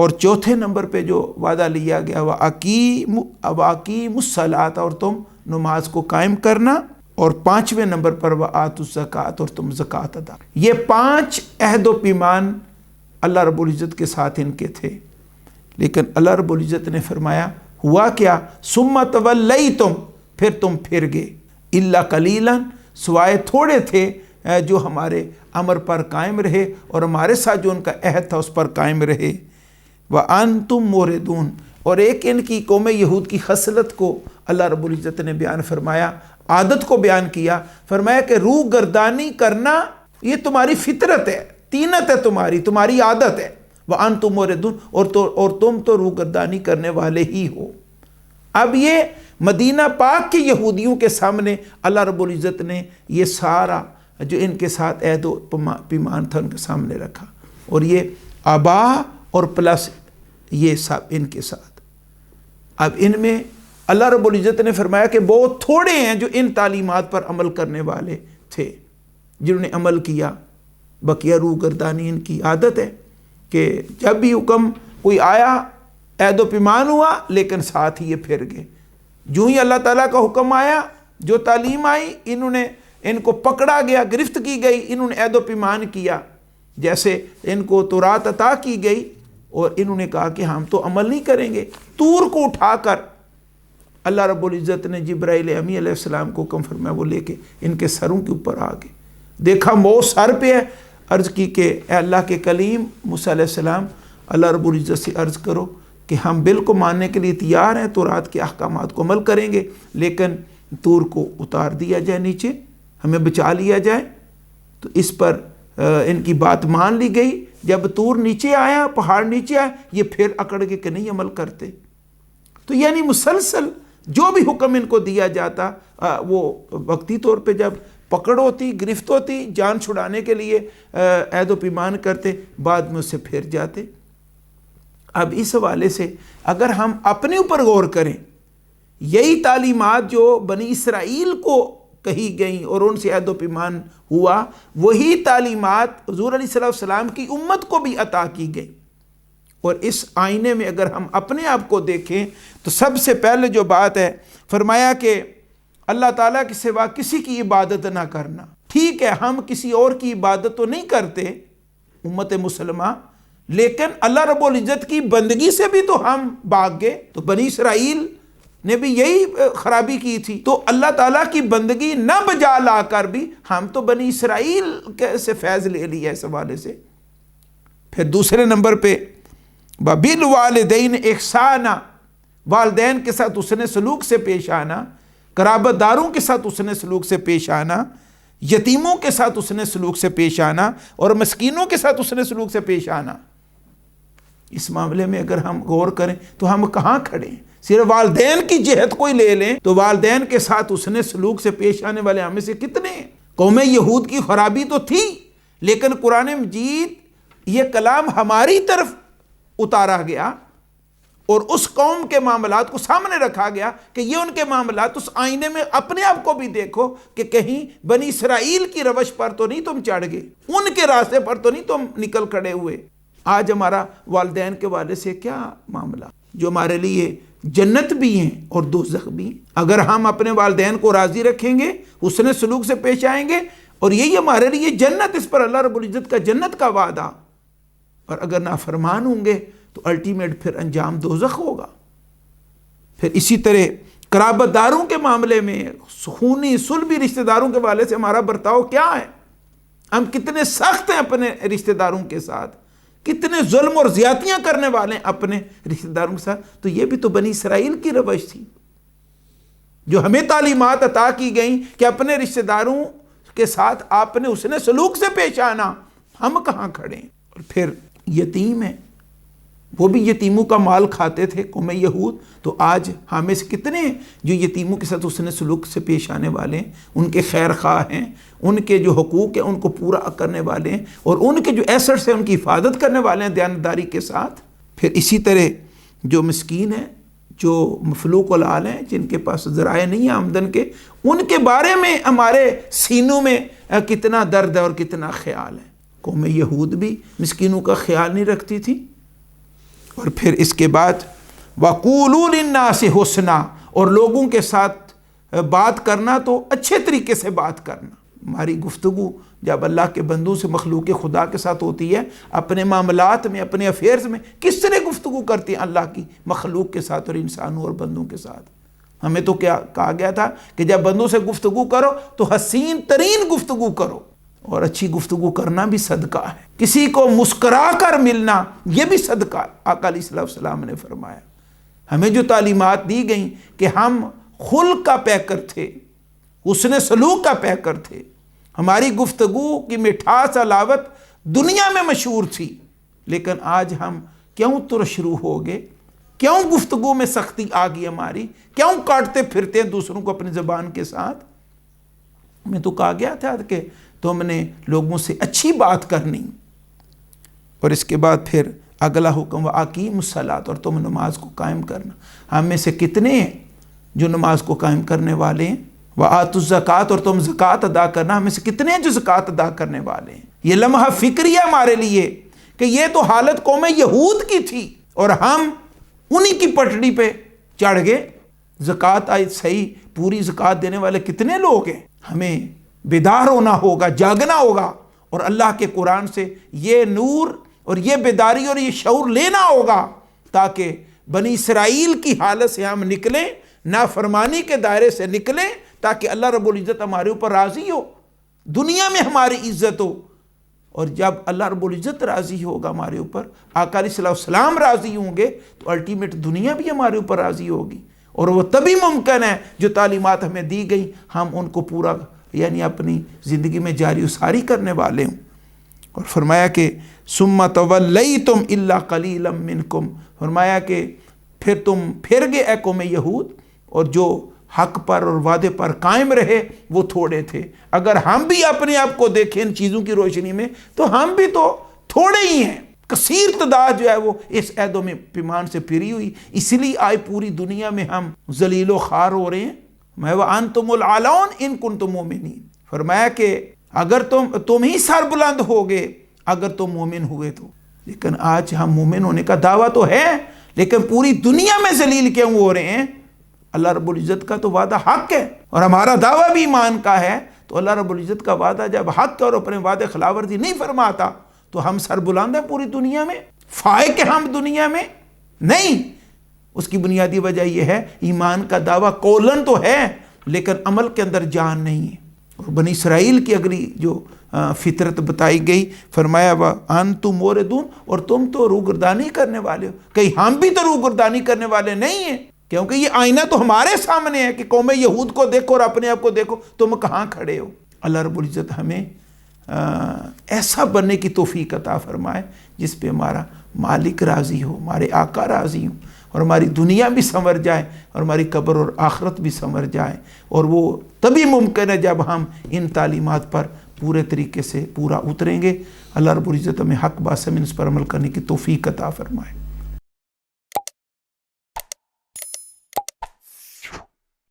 اور چوتھے نمبر پہ جو وعدہ لیا گیا وَأَقِیمُوا الصَّلَاةَ، اور تم نماز کو قائم کرنا، اور پانچویں نمبر پر وَآتُوا الزَّکَاةَ، اور تم زکوٰۃ ادا۔ یہ 5 عہد و پیمان اللہ رب العزت کے ساتھ ان کے تھے، لیکن اللہ رب العزت نے فرمایا ہوا کیا؟ ثُمَّ تَوَلَّیْتُمْ، پھر تم پھر گئے، إِلَّا قَلِيلًا، سوائے تھوڑے تھے جو ہمارے امر پر قائم رہے اور ہمارے ساتھ جو ان کا عہد تھا اس پر قائم رہے۔ وَأَنْتُمْ مُورِدُونَ، اور ایک ان کی قوم یہود کی خصلت کو اللہ رب العزت نے بیان فرمایا، عادت کو بیان کیا، فرمایا کہ روح گردانی کرنا یہ تمہاری فطرت ہے، طینت ہے، تمہاری عادت ہے۔ وَأَنْتُمْ مُورِدُونَ، اور تم تو روح گردانی کرنے والے ہی ہو۔ اب یہ مدینہ پاک کے یہودیوں کے سامنے اللہ رب العزت نے یہ سارا جو ان کے ساتھ عہد و پیمان تھا ان کے سامنے رکھا، اور یہ آبا اور پلس یہ سب ان کے ساتھ۔ اب ان میں اللہ رب العزت نے فرمایا کہ بہت تھوڑے ہیں جو ان تعلیمات پر عمل کرنے والے تھے، جنہوں نے عمل کیا۔ بقیہ روح گردانی ان کی عادت ہے کہ جب بھی حکم کوئی آیا عہد و پیمان ہوا، لیکن ساتھ ہی یہ پھر گئے۔ جو ہی اللہ تعالیٰ کا حکم آیا، جو تعلیم آئی، ان کو پکڑا گیا، گرفت کی گئی، انہوں نے عہد و پیمان کیا۔ جیسے ان کو تورات عطا کی گئی اور انہوں نے کہا کہ ہم تو عمل نہیں کریں گے۔ طور کو اٹھا کر اللہ رب العزت نے جبرائیل امی علیہ السلام کو حکم فرمایا، وہ لے کے ان کے سروں کے اوپر آ گئے۔ دیکھا موت سر پہ ہے، عرض کی کہ اے اللہ کے کلیم موسیٰ علیہ السلام، اللہ رب العزت سے عرض کرو کہ ہم بل کو ماننے کے لیے تیار ہیں، تورات کے احکامات کو عمل کریں گے، لیکن طور کو اتار دیا جائے نیچے، ہمیں بچا لیا جائے۔ تو اس پر ان کی بات مان لی گئی۔ جب طور نیچے آیا، پہاڑ نیچے آیا، یہ پھر اکڑ کے کہ نہیں عمل کرتے۔ تو یعنی مسلسل جو بھی حکم ان کو دیا جاتا، وہ وقتی طور پہ جب پکڑ ہوتی، گرفت ہوتی، جان چھڑانے کے لیے عہد و پیمان کرتے، بعد میں اسے پھر جاتے۔ اب اس حوالے سے اگر ہم اپنے اوپر غور کریں، یہی تعلیمات جو بنی اسرائیل کو کہی گئیں اور ان سے عہد و پیمان ہوا، وہی تعلیمات حضور علیہ السلام کی امت کو بھی عطا کی گئی۔ اور اس آئینے میں اگر ہم اپنے آپ کو دیکھیں تو سب سے پہلے جو بات ہے، فرمایا کہ اللہ تعالیٰ کے سوا کسی کی عبادت نہ کرنا۔ ٹھیک ہے، ہم کسی اور کی عبادت تو نہیں کرتے امت مسلمہ، لیکن اللہ رب العزت کی بندگی سے بھی تو ہم بھاگ گئے۔ تو بنی اسرائیل نے بھی یہی خرابی کی تھی، تو اللہ تعالیٰ کی بندگی نہ بجا لا کر بھی ہم تو بنی اسرائیل سے فیض لے لیا اس حوالے سے۔ پھر دوسرے نمبر پہ وَبِالْوَالِدَيْنِ إِحْسَانًا، والدین کے ساتھ حسن سلوک سے پیش آنا، قرابت داروں کے ساتھ حسن سلوک سے پیش آنا، یتیموں کے ساتھ حسن سلوک سے پیش آنا، اور مسکینوں کے ساتھ حسن سلوک سے پیش آنا۔ اس معاملے میں اگر ہم غور کریں تو ہم کہاں کھڑے ہیں؟ صرف والدین کی جہت کوئی لے لیں تو والدین کے ساتھ حسن سلوک سے پیش آنے والے ہم میں سے کتنے ہیں؟ قوم یہود کی خرابی تو تھی، لیکن قرآن مجید یہ کلام ہماری طرف اتارا گیا اور اس قوم کے معاملات کو سامنے رکھا گیا کہ یہ ان کے معاملات، اس آئینے میں اپنے آپ کو بھی دیکھو کہ کہیں بنی اسرائیل کی روش پر تو نہیں تم چڑھ گئے، ان کے راستے پر تو نہیں تم نکل کھڑے ہوئے۔ آج ہمارا والدین کے والے سے کیا معاملہ، جو ہمارے لیے جنت بھی ہیں اور دوزخ بھی ہیں۔ اگر ہم اپنے والدین کو راضی رکھیں گے، حسن سلوک سے پیش آئیں گے، اور یہی ہمارے لیے جنت، اس پر اللہ رب العزت کا جنت کا وعدہ، اور اگر نافرمان ہوں گے تو الٹیمیٹ پھر انجام دوزخ ہوگا۔ پھر اسی طرح قرابت داروں کے معاملے میں، خونی صلبی رشتہ داروں کے والے سے ہمارا برتاؤ کیا ہے؟ ہم کتنے سخت ہیں اپنے رشتہ داروں کے ساتھ، کتنے ظلم اور زیادتیاں کرنے والے ہیں اپنے رشتہ داروں کے ساتھ۔ تو یہ بھی تو بنی اسرائیل کی روش تھی، جو ہمیں تعلیمات عطا کی گئیں کہ اپنے رشتہ داروں کے ساتھ آپ نے حسن سلوک سے پیش آنا۔ ہم کہاں کھڑے ہیں؟ اور پھر یتیم ہیں، وہ بھی یتیموں کا مال کھاتے تھے قوم یہود، تو آج ہمیں سے کتنے ہیں جو یتیموں کے ساتھ حسن سلوک سے پیش آنے والے ہیں، ان کے خیر خواہ ہیں، ان کے جو حقوق ہیں ان کو پورا کرنے والے ہیں، اور ان کے جو ایسٹس ہیں ان کی حفاظت کرنے والے ہیں دیانتداری کے ساتھ۔ پھر اسی طرح جو مسکین ہیں، جو مفلوق الحال ہیں، جن کے پاس ذرائع نہیں ہیں آمدن کے، ان کے بارے میں ہمارے سینوں میں کتنا درد ہے اور کتنا خیال ہے۔ قوم یہود بھی مسکینوں کا خیال نہیں رکھتی تھی، اور پھر اس کے بعد وَقُولُوا لِلنَّاسِ حُسْنًا، اور لوگوں کے ساتھ بات کرنا تو اچھے طریقے سے بات کرنا۔ ہماری گفتگو جب اللہ کے بندوں سے، مخلوق خدا کے ساتھ ہوتی ہے، اپنے معاملات میں، اپنے افیئرز میں کس طرح گفتگو کرتی ہیں اللہ کی مخلوق کے ساتھ اور انسانوں اور بندوں کے ساتھ۔ ہمیں تو کیا کہا گیا تھا کہ جب بندوں سے گفتگو کرو تو حسین ترین گفتگو کرو، اور اچھی گفتگو کرنا بھی صدقہ ہے۔ کسی کو مسکرا کر ملنا یہ بھی صدقہ ہے۔ آقا علیہ الصلوۃ والسلام نے فرمایا، ہمیں جو تعلیمات دی گئیں کہ ہم خلق کا پیکر تھے، حسن سلوک کا پیکر تھے، ہماری گفتگو کی مٹھاس علاوت دنیا میں مشہور تھی، لیکن آج ہم کیوں ترشرو ہو گئے؟ کیوں گفتگو میں سختی آ گئی ہماری؟ کیوں کاٹتے پھرتے ہیں دوسروں کو اپنی زبان کے ساتھ؟ ہمیں تو کہا گیا تھا کہ تم نے لوگوں سے اچھی بات کرنی، اور اس کے بعد پھر اگلا حکم وَأَقِیمُوا الصَّلَاةَ، اور تم نماز کو قائم کرنا۔ ہم میں سے کتنے ہیں جو نماز کو قائم کرنے والے ہیں؟ وَآتُوا الزَّکَاةَ، اور تم زکوٰۃ ادا کرنا۔ ہم میں سے کتنے ہیں جو زکوٰۃ ادا کرنے والے ہیں؟ یہ لمحہ فکری ہے ہمارے لیے کہ یہ تو حالت قوم یہود کی تھی اور ہم انہی کی پٹڑی پہ چڑھ گئے۔ زکوٰۃ آئی صحیح، پوری زکوٰۃ دینے والے کتنے لوگ ہیں؟ ہمیں بیدار ہونا ہوگا، جاگنا ہوگا، اور اللہ کے قرآن سے یہ نور اور یہ بیداری اور یہ شعور لینا ہوگا تاکہ بنی اسرائیل کی حالت سے ہم نکلیں، نافرمانی کے دائرے سے نکلیں، تاکہ اللہ رب العزت ہمارے اوپر راضی ہو، دنیا میں ہماری عزت ہو، اور جب اللہ رب العزت راضی ہوگا ہمارے اوپر، آقا علیہ الصلوۃ والسلام راضی ہوں گے، تو الٹیمیٹ دنیا بھی ہمارے اوپر راضی ہوگی، اور وہ تبھی ممکن ہے جو تعلیمات ہمیں دی گئی ہم ان کو پورا یعنی اپنی زندگی میں جاری و ساری کرنے والے ہوں۔ اور فرمایا کہ ثم تولیتم الا قلیلا منکم، فرمایا کہ پھر تم پھر گئے اے قوم یہود، اور جو حق پر اور وعدے پر قائم رہے وہ تھوڑے تھے۔ اگر ہم بھی اپنے آپ کو دیکھیں ان چیزوں کی روشنی میں تو ہم بھی تو تھوڑے ہی ہیں، کثیر تعداد جو ہے وہ اس عہد و پیمان سے پھری ہوئی، اسی لیے آج پوری دنیا میں ہم ذلیل و خوار ہو رہے ہیں۔ وَأَنْتُمُ الْأَعْلَوْنَ إِن كُنتُم مُؤْمِنِينَ، فرمایا کہ اگر تم ہی سر بلند ہوگے اگر تم مومن ہوئے تو، لیکن آج ہم مومن ہونے کا دعویٰ تو ہے لیکن پوری دنیا میں ذلیل کیوں ہو رہے ہیں؟ اللہ رب العزت کا تو وعدہ حق ہے اور ہمارا دعویٰ بھی ایمان کا ہے، تو اللہ رب العزت کا وعدہ جب حق ہے اور اپنے وعدے خلاف ورزی نہیں فرماتا تو ہم سر بلند ہیں پوری دنیا میں، فائق ہیں ہم دنیا میں نہیں۔ اس کی بنیادی وجہ یہ ہے ایمان کا دعویٰ قولن تو ہے لیکن عمل کے اندر جان نہیں ہے۔ اور بنی اسرائیل کی اگلی جو فطرت بتائی گئی، فرمایا وَأَنْتُمْ مُورِدُونَ، اور تم تو روگردانی کرنے والے ہو۔ کہیں ہم بھی تو روگردانی کرنے والے نہیں ہیں، کیونکہ یہ آئینہ تو ہمارے سامنے ہے کہ قوم یہود کو دیکھو اور اپنے آپ کو دیکھو، تم کہاں کھڑے ہو۔ اللہ رب العزت ہمیں ایسا بننے کی توفیق عطا فرمائے جس پہ ہمارا مالک راضی ہو، ہمارے آقا راضی ہوں، اور ہماری دنیا بھی سنور جائے اور ہماری قبر اور آخرت بھی سنور جائے، اور وہ تبھی ممکن ہے جب ہم ان تعلیمات پر پورے طریقے سے پورا اتریں گے۔ اللہ رب العزت ہمیں حق بات سمجھ اس پر عمل کرنے کی توفیق عطا فرمائے۔